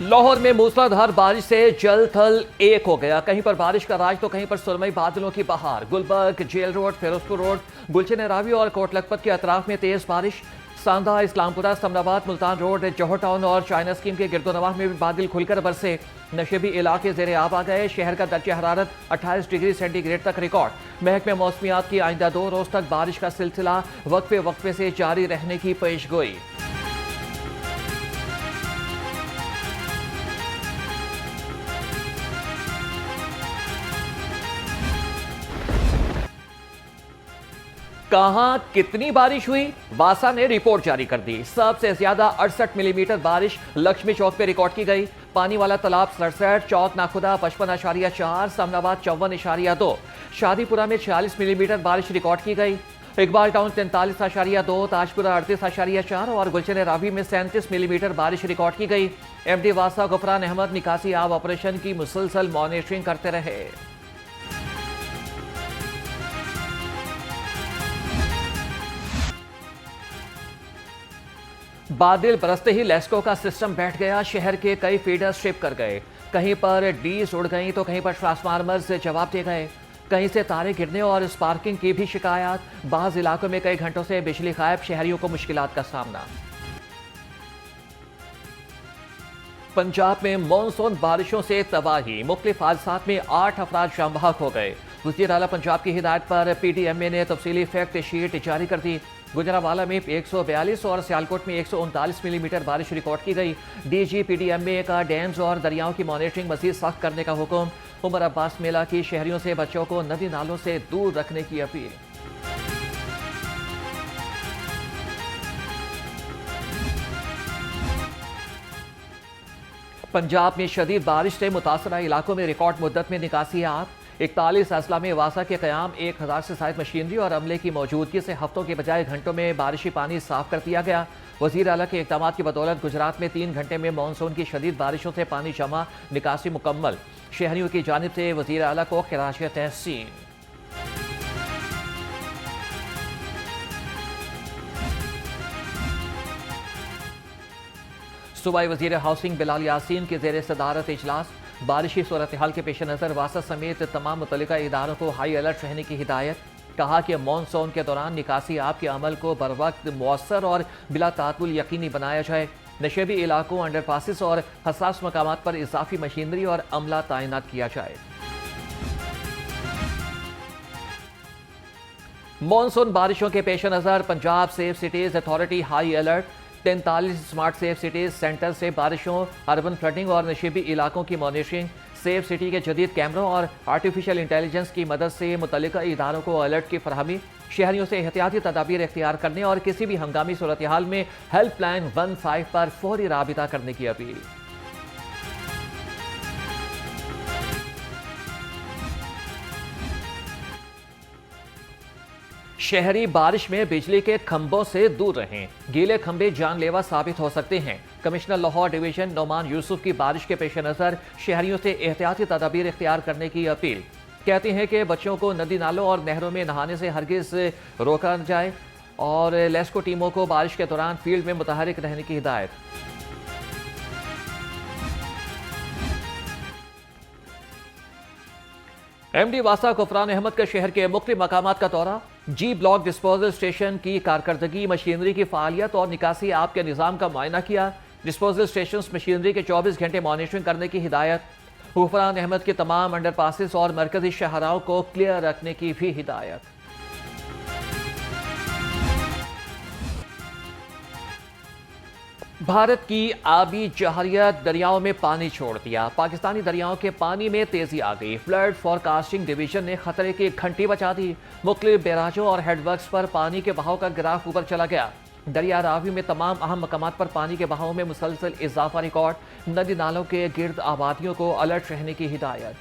लाहौर में मूसलाधार बारिश से जल थल एक हो गया। कहीं पर बारिश का राज तो कहीं पर सुरमई बादलों की बहार। Gulberg, jail road, Ferozepur road, Gulshan Ravi और कोट लखपत के अतराफ में तेज बारिश। सांदा, इस्लामपुरा, समनाबाद, मुल्तान रोड, जौहर टाउन और चाइना स्कीम के गिरदोनवाह में भी बादल खुलकर बरसे। नशेबी इलाके ज़ेरे आब आ गए। शहर का दर्जा हरारत 28 डिग्री सेंटीग्रेड तक रिकॉर्ड। महकमे मौसमियात की आइंदा 2 रोज तक बारिश का सिलसिला वक्फे वक्फे से जारी रहने की पेशगोई। कहां कितनी बारिश हुई, वासा ने रिपोर्ट जारी कर दी। सबसे ज्यादा 68 मिलीमीटर बारिश लक्ष्मी चौक पे रिकॉर्ड की गई। पानी वाला तालाब 67, चौक नाखुदा 55.4, समनाबाद 54.2, शादीपुरा में 46 मिलीमीटर बारिश रिकॉर्ड की गई। इकबाल टाउन 43.2, ताजपुरा 38.4 और गुलशन रावी में 37 मिलीमीटर बारिश रिकॉर्ड की गई। एमडी वासा गुफरान अहमद निकासी आब ऑपरेशन की मुसलसल मॉनिटरिंग करते रहे। बादल बरसते ही लेस्को का सिस्टम बैठ गया। शहर के कई फीडर्स ट्रिप कर गए। कहीं पर डीज उड़ गई तो कहीं पर ट्रांसफार्मर से जवाब दे गए। कहीं से तारे गिरने और स्पार्किंग की भी शिकायत। बाज़ इलाकों में कई घंटों से बिजली गायब, शहरियों को मुश्किलात का सामना। पंजाब में मॉनसून बारिशों से तबाही। मुख्तलिफ हादसात में 8 अफराद जाम बहक हो गए। वज़ीर आला पंजाब की हिदायत पर PDMA ने तफसीली फैक्ट शीट जारी कर दी। गुजरावाला में 142 और सियालकोट में 139 मिलीमीटर बारिश रिकॉर्ड की गई। DG PDMA का डैम्स और दरियाओं की मॉनिटरिंग मजीद सख्त करने का हुक्म। उमर अब्बास मेला की शहरियों से बच्चों को नदी नालों से दूर रखने की अपील। पंजाब में शदीद बारिश से मुतासरा इलाकों में रिकॉर्ड मुद्दत में निकासी आप। 41 अजला में वासा के क़याम, 1000 से ज़ायद मशीनरी और अमले की मौजूदगी से हफ्तों के बजाय घंटों में बारिशी पानी साफ कर दिया गया। वज़ीर आला के इक़दाम की बदौलत गुजरात में 3 घंटे में मानसून की शदीद बारिशों से पानी जमा, निकासी मुकम्मल। शहरियों की जानिब से वज़ीर आला को खिराज तहसीन। सूबाई वज़ीर हाउसिंग बिलाल यासीन के ज़ेर सदारत इजलास। बारिशी सूरत हाल के पेश नज़र वासा समेत तमाम मुतल्लिका इदारों को हाई अलर्ट रहने की हिदायत। कहा कि मानसून के दौरान निकासी आप के अमल को बर वक्त मौसर और बिला तातुल यकीनी बनाया जाए। नशेबी इलाकों, अंडरपासिस और हसास मकामात पर इजाफी मशीनरी और अमला तैनात किया जाए। मानसून बारिशों के पेश नज़र Punjab safe cities authority high alert. 43 smart safe cities centre से बारिशों, अर्बन फ्लडिंग और नशीबी इलाकों की मॉनिटरिंग। सेफ सिटी के जदीद कैमरों और आर्टिफिशियल इंटेलिजेंस की मदद से मुतल्लिका इदारों को अलर्ट की फरहमी। शहरियों से एहतियाती तदाबीर इख्तियार करने और किसी भी हंगामी सूरत हाल में हेल्पलाइन 15 पर फौरी राबिता करने की अपील। शहरी बारिश में बिजली के खंभों से दूर रहें। गीले खंभे जानलेवा साबित हो सकते हैं। कमिश्नर लाहौर डिवीजन नोमान यूसुफ की बारिश के पेश नज़र शहरियों से एहतियाती तदाबीर इख्तियार करने की अपील। कहते हैं कि बच्चों को नदी नालों और नहरों में नहाने से हरगिज रोका न जाए और लेस्को टीमों को बारिश के दौरान फील्ड में मुतहरिक रहने की हिदायत। MD वासा गुफरान अहमद का शहर के मुख्तलिफ मकामात का दौरा। G ब्लॉक डिस्पोजल स्टेशन की कारकर्दगी, मशीनरी की फालियत और निकासी आप के निज़ाम का मुआयना किया। डिस्पोजल स्टेशन मशीनरी के 24 घंटे मॉनिटरिंग करने की हिदायत। गुफरान अहमद के तमाम अंडरपासिस और मरकजी शहराओं को क्लियर रखने की भी हिदायत। भारत की आबी जहरियत दरियाओं में पानी छोड़ दिया। पाकिस्तानी दरियाओं के पानी में तेजी आ गई। फ्लड फोरकास्टिंग डिवीजन ने खतरे की घंटी बजा दी। मुख्तलिफ बैराजों और हेडवर्क्स पर पानी के बहाव का ग्राफ ऊपर चला गया। दरिया रावी में तमाम अहम मकामात पर पानी के बहाव में मुसलसल इजाफा रिकॉर्ड। नदी नालों के गिर्द आबादियों को अलर्ट रहने की हिदायत।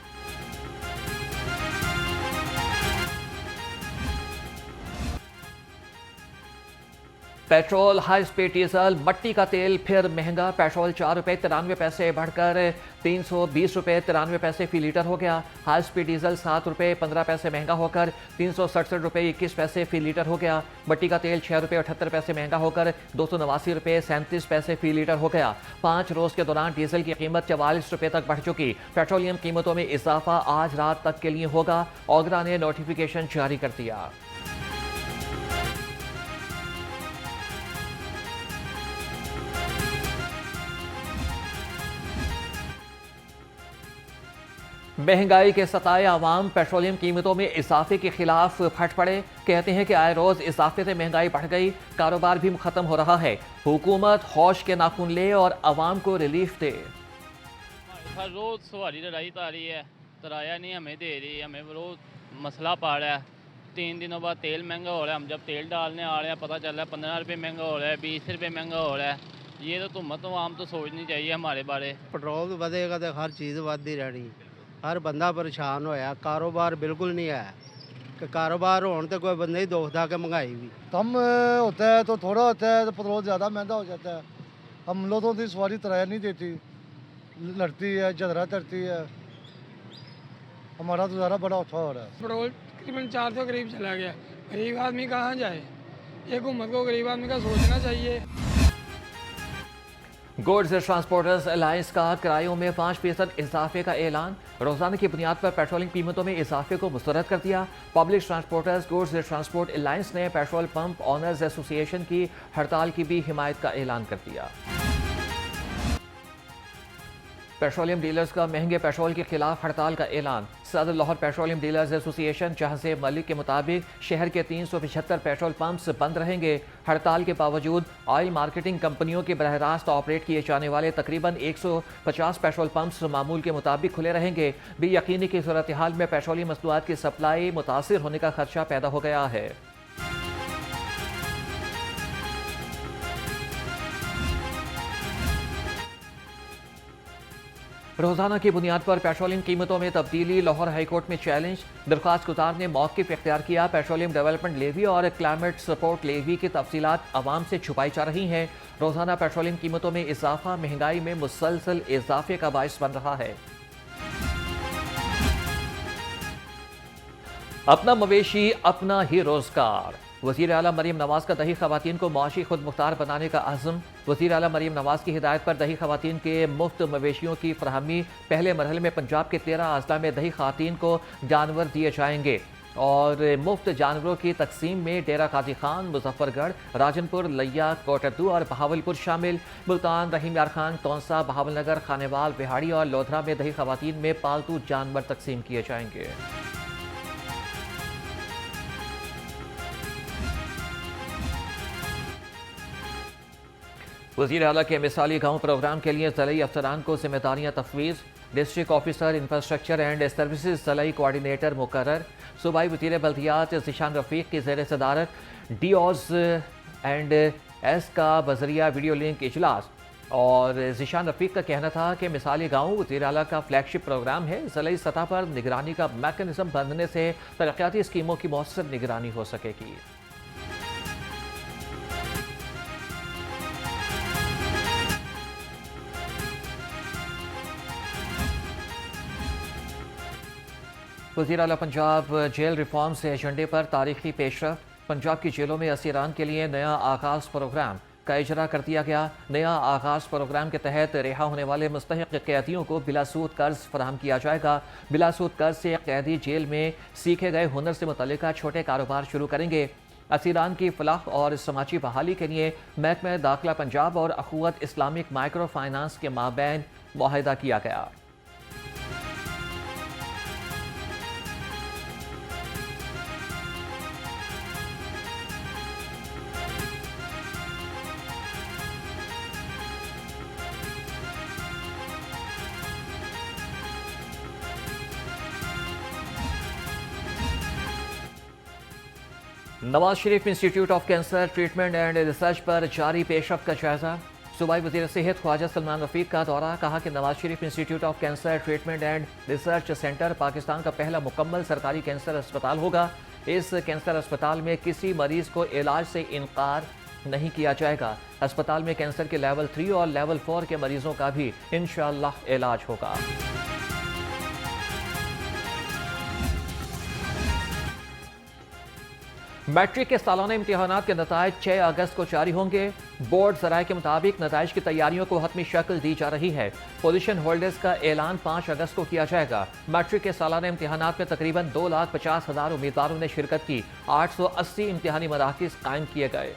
पेट्रोल, हाई स्पीड डीजल, मट्टी का तेल फिर महंगा। पेट्रोल 4 रुपये 93 पैसे बढ़कर 320 रुपये 93 पैसे फी लीटर हो गया। हाई स्पीड डीजल 7 रुपये 15 पैसे महंगा होकर 367 रुपये 21 पैसे फी लीटर हो गया। मट्टी का तेल 6 रुपये 78 पैसे महंगा होकर 289 रुपये 37 पैसे फी लीटर हो गया। 5 रोज के दौरान डीजल की कीमत 44 रुपये तक बढ़ चुकी। पेट्रोलियम कीमतों में इजाफा आज रात तक के लिए होगा। ओगरा ने नोटिफिकेशन जारी कर दिया। महंगाई के सताए आवाम पेट्रोलियम कीमतों में इजाफे के खिलाफ फट पड़े। कहते हैं कि आए रोज इजाफे से महंगाई बढ़ गई, कारोबार भी खत्म हो रहा है। हुकूमत होश के नाखून ले और आवाम को रिलीफ दे। हर रोज सवारी लड़ाई तारी है, किराया नहीं हमें दे रही, हमें रोज मसला पड़ रहा है। 3 दिनों बाद तेल महंगा हो रहा है। हम जब तेल डालने आ रहे हैं पता चल रहा है 15 रुपये महंगा हो रहा है, 20 रुपये महंगा हो रहा है। ये तो तुमत आम तो सोचनी चाहिए हमारे बारे। पेट्रोल ਵਧੇਗਾ तो हर चीज़ ਵਧਦੀ रहनी। हर बंदा परेशान होया, कारोबार बिल्कुल नहीं है कि कारोबार होने तो कोई बंदा ही दोखता कि महंगाई भी कम होता है तो थोड़ा होता है, तो पेट्रोल ज़्यादा महंगा हो जाता है। हम लोगों की सवारी किराया नहीं देती, लड़ती है, झगड़ा करती है, हमारा गुजारा बड़ा औखा हो रहा है। पेट्रोल तकरीबन 400 करीब चला गया। गरीब आदमी कहाँ जाए? एक हुकूमत को गरीब आदमी का सोचना चाहिए। गुड्स ट्रांसपोर्टर्स अलायंस का किरायों में 5% इजाफे का ऐलान। रोजाना की बुनियाद पर पेट्रोलिंग कीमतों में इजाफे को मुस्तरद कर दिया। Public transporters goods transport alliance ने पेट्रोल पंप ऑनर्स एसोसिएशन की हड़ताल की भी हिमायत का ऐलान कर दिया। पेट्रोलियम डीलर्स का महंगे पेट्रोल के खिलाफ हड़ताल का ऐलान। सदर लाहौर पेट्रोलियम डीलर्स एसोसिएशन जहां मलिक के मुताबिक शहर के 375 पेट्रोल पंप्स बंद रहेंगे। हड़ताल के बावजूद ऑयल मार्केटिंग कंपनियों के बरह रास्त ऑपरेट किए जाने वाले तकरीबन 150 पेट्रोल पंप्स मामूल के मुताबिक खुले रहेंगे। बेयकीनी की सूरत हाल में पेट्रोलियम मसनूआत की सप्लाई मुतासिर होने का खदशा पैदा हो गया है। रोजाना की बुनियाद पर पेट्रोलियम कीमतों में तब्दीली। लाहौर हाईकोर्ट में चैलेंज। दरख्वास्त गुजार ने मौक़िफ़ इख्तियार किया। पेट्रोलियम डेवलपमेंट लेवी और क्लाइमेट सपोर्ट लेवी की तफसीलात आवाम से छुपाई जा रही हैं। रोजाना पेट्रोलियम कीमतों में इजाफा महंगाई में मुसलसल इजाफे का बायस बन रहा है। अपना मवेशी अपना ही रोजगार। वज़ीर आला मरीम नवाज का दही खवातीन को मुआशी खुद मुख्तार बनाने का अज़्म। वज़ीर आला मरीम नवाज की हिदायत पर दही खवातीन के मुफ्त मवेशियों की फरहमी। पहले मरहले में पंजाब के 13 अजला में दही खवातीन को जानवर दिए जाएंगे और मुफ्त जानवरों की तकसीम में डेरा काजी खान, मुजफ्फरगढ़, राजनपुर, लिया, कोटद्दू और बहावलपुर शामिल। मुल्तान, रहीम यार खान, तौंसा, बहावलनगर, खानेवाल, बिहाड़ी और लोधरा में दही खवातीन में पालतू जानवर तकसीम किए जाएंगे। वज़ीर आला के मिसाली गाँव प्रोग्राम के लिए ज़िला अफसरान को जिम्मेदारियाँ तफवीज़। District officer infrastructure and services ज़िला कोऑर्डिनेटर मुकर्रर। सूबाई वज़ीर बल्दियात ज़ीशान रफ़ीक की ज़ेर सदारत डीओज एंड एस का बजरिया वीडियो लिंक इजलास। और ज़ीशान रफ़ीक का कहना था कि मिसाली गाँव वज़ीर आला का फ्लैगशिप प्रोग्राम है। ज़िला सतह पर निगरानी का मैकेनिज़्म बनने से तरक्याती स्कीमों की मौसर निगरानी हो सकेगी। वज़ीर आला पंजाब जेल रिफॉर्म से एजेंडे पर तारीखी पेशरफ। पंजाब की जेलों में असीरान के लिए नया आगाज़ प्रोग्राम का इजरा कर दिया गया। नया आगाज़ प्रोग्राम के तहत रिहा होने वाले मुस्तहिक कैदियों को बिलासूद कर्ज फराहम किया जाएगा। बिलासूद कर्ज से कैदी जेल में सीखे गए हुनर से मुतल्लिका छोटे कारोबार शुरू करेंगे। असीरान की फलाह और समाजी बहाली के लिए महकमा दाखिला पंजाब और अखुवत इस्लामिक माइक्रो फाइनेंस के माबैन मुआहिदा किया गया। Nawaz Sharif institute of cancer treatment and research पर जारी पेशरफ का जायजा। सूबाई वज़ीर सेहत ख्वाजा सलमान रफ़ीक का दौरा। कहा कि Nawaz Sharif institute of cancer treatment and research centre Pakistan का पहला मुकम्मल सरकारी कैंसर अस्पताल होगा। इस कैंसर अस्पताल में किसी मरीज को इलाज से इनकार नहीं किया जाएगा। अस्पताल में कैंसर के लेवल 3 और लेवल 4 के मरीजों का भी इंशाअल्लाह इलाज होगा। मैट्रिक के सालाना इम्तिहानात के नताइज 6 अगस्त को जारी होंगे। बोर्ड ज़राए के मुताबिक नताइज की तैयारियों को हतमी शक्ल दी जा रही है। पोजीशन होल्डर्स का ऐलान 5 अगस्त को किया जाएगा। मैट्रिक के सालाना इम्तिहानात में तकरीबन 2,50,000 उम्मीदवारों ने शिरकत की। 880 इम्तिहानी मराकिज़ कायम किए गए।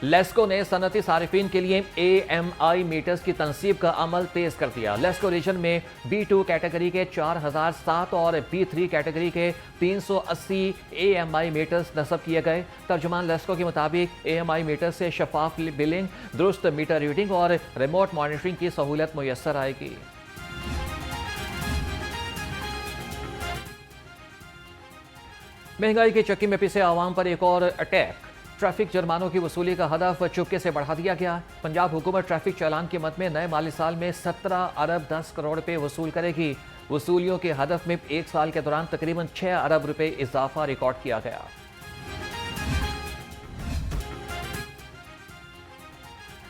लेस्को ने सनती सारिफिन के लिए AMI मीटर्स की तनसीब का अमल तेज कर दिया। लेस्को रीजन में B2 कैटेगरी के 4,007 और B3 कैटेगरी के 380 AMI मीटर्स नस्ब किए गए। तर्जुमान लेस्को के मुताबिक AMI मीटर से शफाफ बिलिंग, दुरुस्त मीटर रीडिंग और रिमोट मॉनिटरिंग की सहूलत मुयस्सर आएगी। महंगाई की चक्की में पिसे आवाम पर एक और अटैक। ट्रैफिक जुर्मानों की वसूली का हदफ चुपके से बढ़ा दिया गया। पंजाब हुकूमत ट्रैफिक चालान की मद में नए माली साल में 17 अरब 10 करोड़ रुपए वसूल करेगी। वसूलियों के हदफ में एक साल के दौरान तकरीबन 6 अरब रुपए इजाफा रिकॉर्ड किया गया।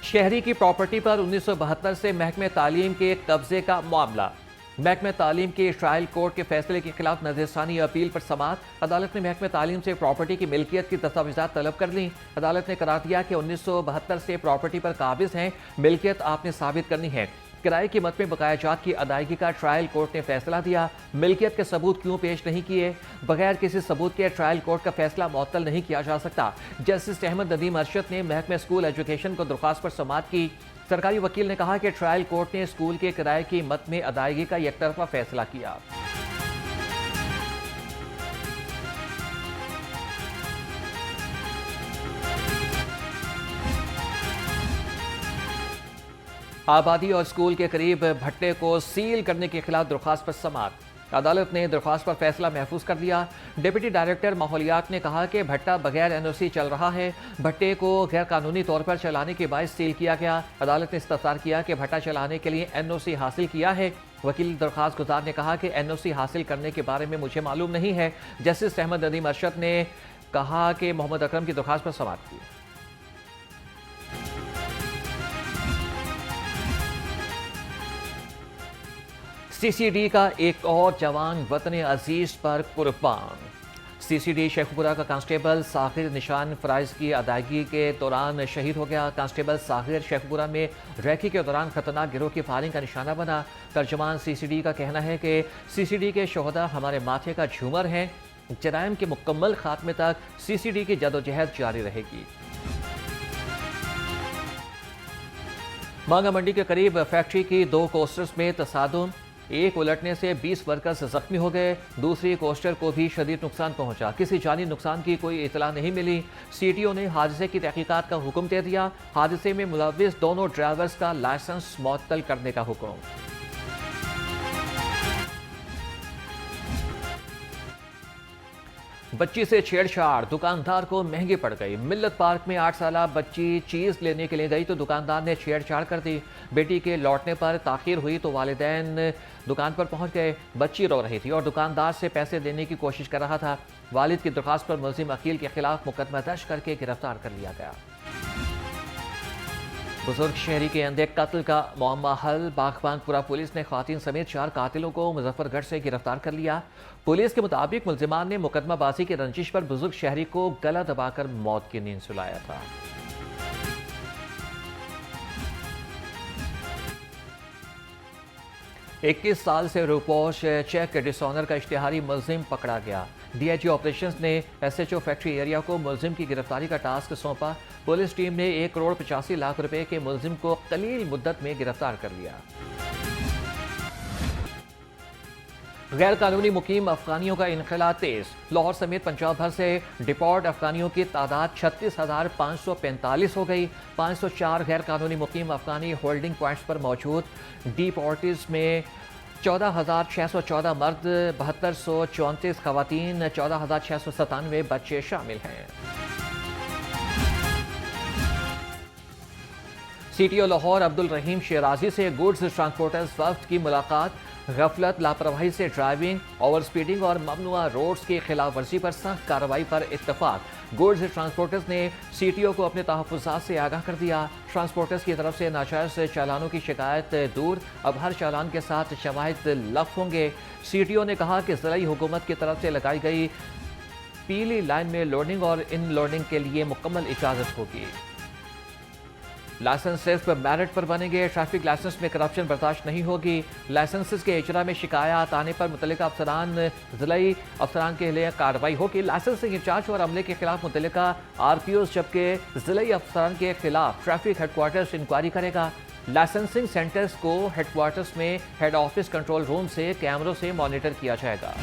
शहरी की प्रॉपर्टी पर 1972 से महकमे तालीम के कब्जे का मामला। महकमे तालीम के ट्रायल कोर्ट के फैसले के खिलाफ नजरसानी अपील पर समाअत। अदालत ने महकमे तालीम से प्रॉपर्टी की मिल्कियत की दस्तावेजात तलब कर ली। अदालत ने करार दिया कि 1972 से प्रॉपर्टी पर काबिज हैं, मिल्कियत आपने साबित करनी है। किराए की मद में बकायाजात की अदायगी का ट्रायल कोर्ट ने फैसला दिया। मिल्कियत के सबूत क्यों पेश नहीं किए? बगैर किसी सबूत के ट्रायल कोर्ट का फैसला मुअत्तल नहीं किया जा सकता। जस्टिस अहमद नदीम अरशद ने महकमे स्कूल एजुकेशन को दरख्वास्त पर समाअत की। सरकारी वकील ने कहा कि ट्रायल कोर्ट ने स्कूल के किराए की मद में अदायगी का एकतरफा फैसला किया। आबादी और स्कूल के करीब भट्टे को सील करने के खिलाफ दरख्वास्त पर समाअत। अदालत ने दरख्वास्त पर फैसला महफूज कर दिया। डिप्टी डायरेक्टर माहौलियात ने कहा कि भट्टा बगैर NOC चल रहा है। भट्टे को गैर कानूनी तौर पर चलाने के बायस सील किया गया। अदालत ने इस्तफसार किया कि भट्टा चलाने के लिए NOC हासिल किया है। वकील दरख्वास्त गुजार ने कहा कि NOC हासिल करने के बारे में मुझे मालूम नहीं है। जस्टिस अहमद नदीम अरशद ने कहा कि मोहम्मद अकरम की दरख्वास्त पर समाअत की। CCD का एक और जवान वतन अजीज पर कुर्बान। CCD शेखपुरा का कांस्टेबल साहिर निशान फ़राइज़ की अदायगी के दौरान शहीद हो गया। कांस्टेबल साहिर शेखपुरा में रैकी के दौरान खतरनाक गिरोह की फायरिंग का निशाना बना। तर्जुमान CCD का कहना है कि CCD के शोहदा हमारे माथे का झूमर हैं। जराइम के मुकम्मल खात्मे तक CCD की जदोजहद जारी रहेगी। मांगा मंडी के करीब फैक्ट्री की 2 कोस्टर्स में तसादुम। एक उलटने से 20 वर्कर्स जख्मी हो गए। दूसरी कोस्टर को भी शदीद नुकसान पहुंचा। किसी जानी नुकसान की कोई इतला नहीं मिली। CTO ने हादसे की तहकीकात का हुक्म दे दिया। हादसे में मुलव्विस दोनों ड्राइवर्स का लाइसेंस मुअत्तल करने का हुक्म। बच्ची से छेड़छाड़, दुकानदार को महंगी पड़ गई। मिल्लत पार्क में 8 साला बच्ची चीज़ लेने के लिए गई तो दुकानदार ने छेड़छाड़ कर दी। बेटी के लौटने पर ताखीर हुई तो वालिदैन दुकान पर पहुंच गए। बच्ची रो रही थी और दुकानदार से पैसे देने की कोशिश कर रहा था। वालिद की दरख्वास्त पर मुलजिम अकील के खिलाफ मुकदमा दर्ज करके गिरफ्तार कर लिया गया। बुजुर्ग शहरी के अंधे कत्ल का मामला हल। बागबानपुरा पुलिस ने खातिन समेत 4 कातिलों को मुजफ्फरगढ़ से गिरफ्तार कर लिया। पुलिस के मुताबिक मुलजिमान ने मुकदमाबाजी की रंजिश पर बुजुर्ग शहरी को गला दबाकर मौत की नींद सुलाया था। इक्कीस साल से रुपोश चेक डिसऑनर का इश्तिहारी मुलजिम पकड़ा गया। DIG ऑपरेशंस ने SHO फैक्ट्री एरिया को मुलजिम की गिरफ्तारी का टास्क सौंपा। पुलिस टीम ने 1 करोड़ 85 लाख रुपए के मुलजिम को कलील मुद्दत में गिरफ्तार कर लिया। गैर कानूनी मुकीम अफगानियों का इनखला तेज। लाहौर समेत पंजाब भर से डिपोर्ट अफगानियों की तादाद 36,545 हो गई। 504 गैर कानूनी मुकीम अफगानी होल्डिंग पॉइंट्स पर मौजूद। डिपोर्टिस में 14,614 मर्द, 7234 खवातीन, 14,697 बच्चे शामिल हैं। सीटीओ लाहौर अब्दुल रहीम शेराजी से गुड्स ट्रांसपोर्टर्स वफ्द की मुलाकात। गफलत, लापरवाही से ड्राइविंग, ओवर स्पीडिंग और ममनुआ रोड्स की खिलाफ वर्जी पर सख्त कार्रवाई पर इत्तफाक। गुड्स ट्रांसपोर्टर्स ने सीटीओ को अपने तहफ़्फ़ुज़ात से आगाह कर दिया। ट्रांसपोर्टर्स की तरफ से नाजायज़ चालानों की शिकायत दूर, अब हर चालान के साथ शवाहिद लफ होंगे। सीटीओ ने कहा कि ज़िला हुकूमत की तरफ से लगाई गई पीली लाइन में लोडिंग और इन लोडिंग के लिए मुकम्मल इजाज़त होगी। लाइसेंस सिर्फ मेरिट पर बनेंगे। ट्रैफिक लाइसेंस में करप्शन बर्दाश्त नहीं होगी। लाइसेंस के इजरा में शिकायत आने पर मुतल्लिका अफसरान, ज़िलाई अफसरान के लिए कार्रवाई होगी। लाइसेंसिंग इंचार्ज और अमले के खिलाफ मुतल्लिका RPOs, जबकि ज़िलाई अफसरान के खिलाफ ट्रैफिक हेडक्वार्टर्स इंक्वायरी करेगा। लाइसेंसिंग सेंटर्स को हेडक्वार्टर्स में हेड ऑफिस कंट्रोल रूम से कैमरों से मॉनिटर किया जाएगा।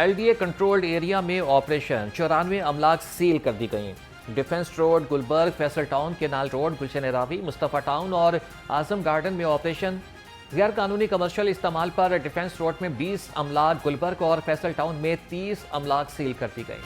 LDA कंट्रोल्ड एरिया में ऑपरेशन, 94 अमलाक सील कर दी गई। Defence road, Gulberg, Faisal town, canal road, Gulshan Ravi, Mustafa town और आजम गार्डन में ऑपरेशन। गैर कानूनी कमर्शियल इस्तेमाल पर डिफेंस रोड में 20 अमलाक, गुलबर्ग और फैसल टाउन में 30 अमलाक सील कर दी गई।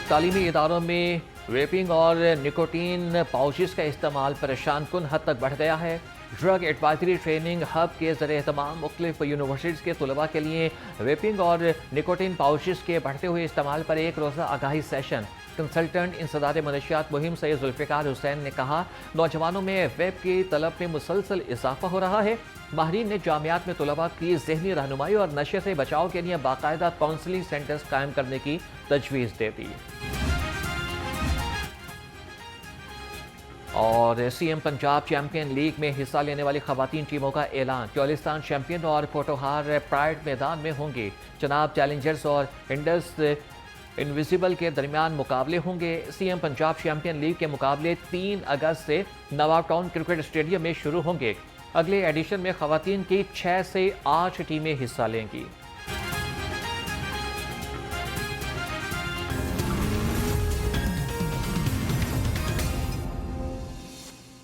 तालीमी इदारों में वेपिंग और निकोटीन पाउचेस का इस्तेमाल परेशान कुन हद तक बढ़ गया है। ड्रग एडवाइजरी ट्रेनिंग हब के ज़रिए तमाम मुख्तलिफ यूनिवर्सिटीज़ के तलबा के लिए वेपिंग और निकोटीन पाउचेस के बढ़ते हुए इस्तेमाल पर एक रोज़ा आगाही सेशन। कंसल्टेंट इंसदाद मनशियात मुहिम सैयद जुल्फ़िकार हुसैन ने कहा, नौजवानों में वेब की तलब में मुसलसल इजाफा हो रहा है। माहिरीन ने जामियात में तलबा की ज़हनी रहनुमाई और नशे से बचाव के लिए बाकायदा काउंसलिंग सेंटर्स कायम करने की तजवीज़ दे दी। और CM पंजाब चैंपियन लीग में हिस्सा लेने वाली खवातीन टीमों का ऐलान। क्योलिस्तान चैंपियन और पोटोहार प्राइड मैदान में होंगे। चनाब चैलेंजर्स और इंडस इनविजिबल के दरमियान मुकाबले होंगे। CM पंजाब चैंपियन लीग के मुकाबले 3 अगस्त से नवाब टाउन क्रिकेट स्टेडियम में शुरू होंगे। अगले एडिशन में खवातीन की 6 से 8 टीमें हिस्सा लेंगी।